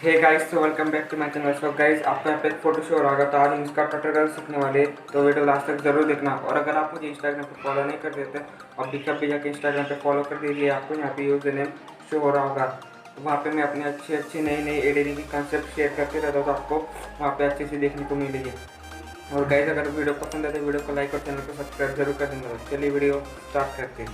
हे guys, तो welcome back to my channel. So guys, आपको यहाँ पे एक फोटो शो हो रहा होगा, तो आज हम इसका ट्यूटोरियल सीखने वाले हैं, तो वीडियो लास्ट तक जरूर देखना। और अगर आप मुझे इंस्टाग्राम पे फॉलो नहीं कर देते, अब भी जाके इंस्टाग्राम पे फॉलो कर दीजिए। आपको यहाँ पे यूजर नेम शो हो रहा होगा, तो वहाँ पे मैं अपनी अच्छी नई नई एडिटिंग की कंसेप्ट शेयर करते रहता हूँ, तो आपको वहाँ पे अच्छे से देखने को मिलेगी। और गाइस, अगर वीडियो पसंद है तो वीडियो को लाइक और चैनल को सब्सक्राइब जरूर कर देंगे। चलिए वीडियो स्टार्ट करते हैं।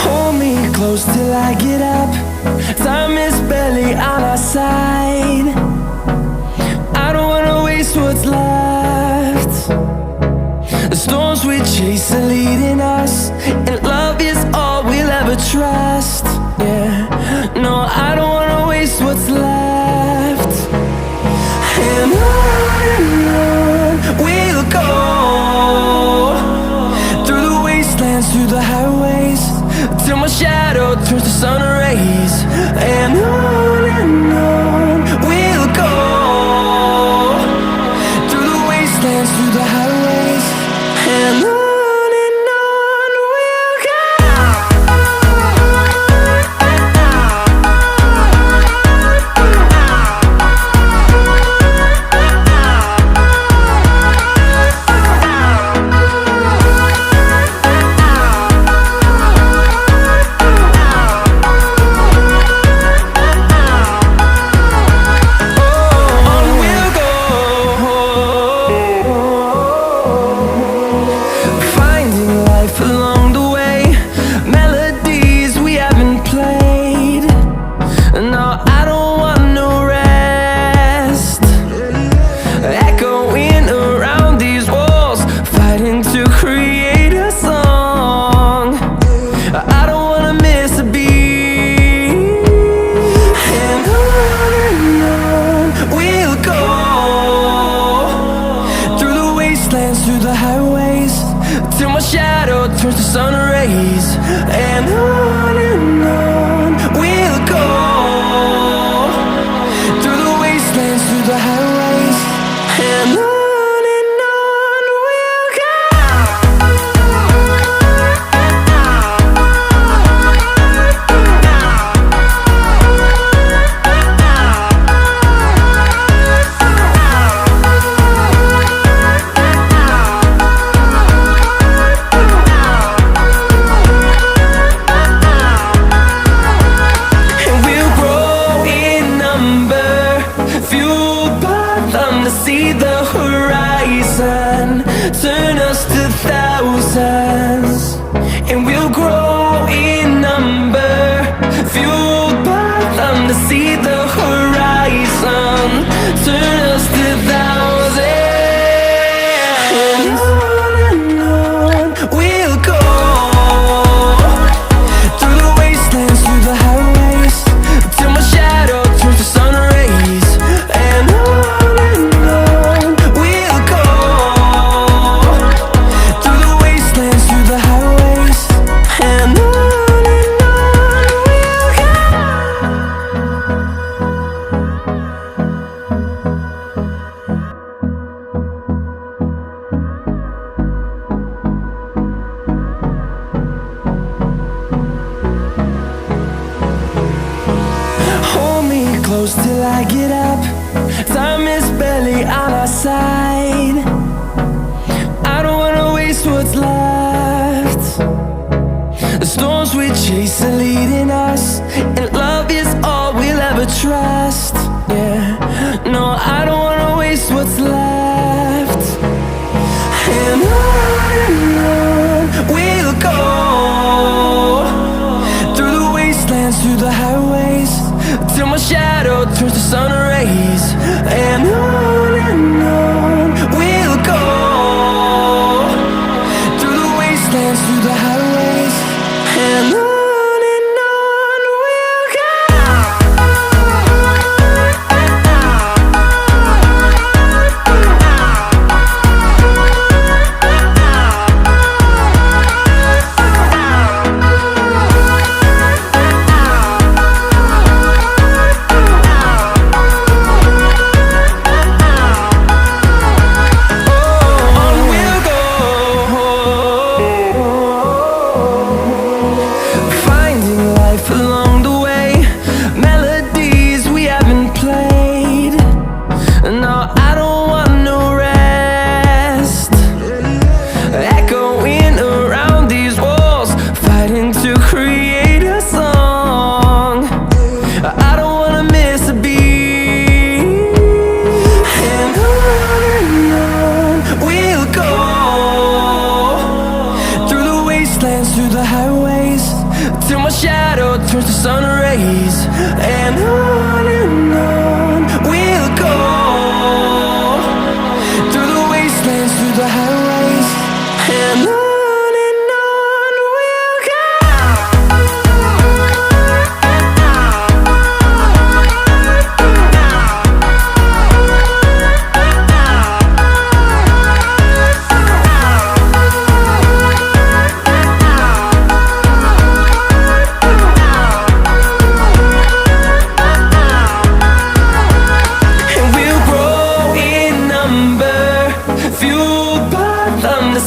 Hold me close till I get up. Time is barely on our side. I don't wanna waste what's left. The storms we chase are leading us, and love is all we'll ever trust. Yeah, no, I don't wanna waste what's left. And on we'll go, through the wastelands, through the highways, till my shadow turns to sun rays. And on we'll go, through the wastelands, through the highways, and on we'll go. Through the highways, till my shadow turns to sun rays. And on we'll go, through the wastelands, through the highways, and on we'll go. See the horizon, turn us to thousands, and we'll grow in number, fueled by them to see the horizon, turn us to thousands, and on we'll go, through the wastelands, through the highways, till my shadow turns to sun rays. And close till I get up. Time is barely on our side. I don't wanna waste what's left. The storms we chase are leading us, and love is all we'll ever trust. Yeah, no, I don't wanna waste what's left. And on we'll go, through the wastelands, through the highways, till my shadow turns to sun rays. And on we'll go, through the wastelands, through the highways, and on we'll go. life along the way, melodies we haven't played. No, I don't want no rest, echoing around these walls, fighting to create a song. I don't wanna miss a beat, and on we'll go, through the wastelands, through the highways, till my shadow turns to sun rays. And on we'll go, through the wastelands, through the highways, and on we'll go.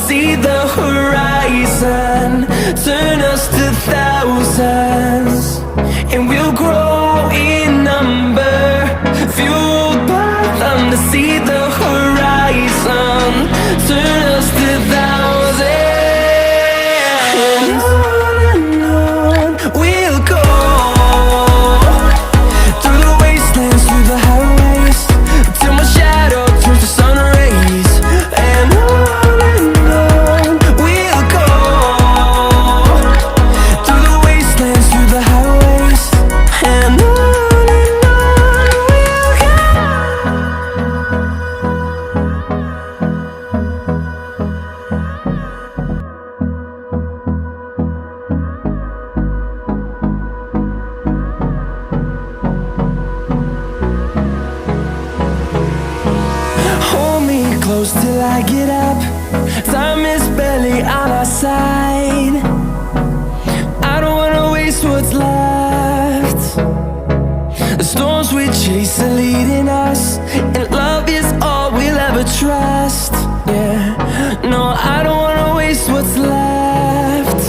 See the horizon, turn us to thousands, and we'll grow in number, fueled by them to see the horizon, turn us to thousands, and on we'll go, through the wastelands, through the highways, till my shadow turns to sun rays. And close till I get up, time is barely on our side. I don't wanna waste what's left. The storms we chase are leading us, and love is all we'll ever trust. Yeah, no, I don't wanna waste what's left.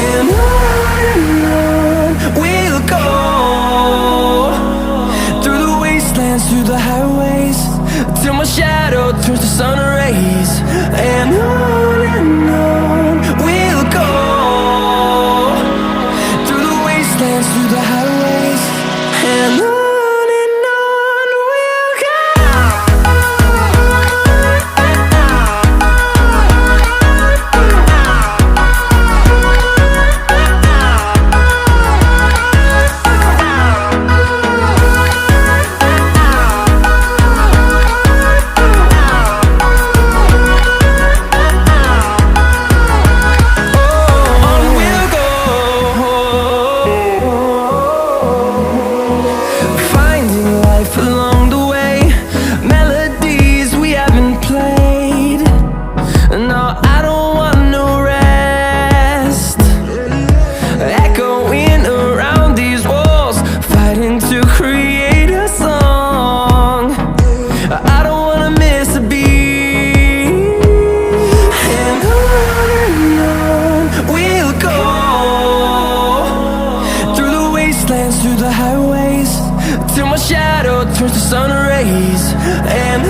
And on we'll go, through the wastelands, through the highways, till my shadow turns to sun rays. And on we'll go, through the wastelands, through the highways, and on we'll go. Through the highways, till my shadow turns to sun rays. And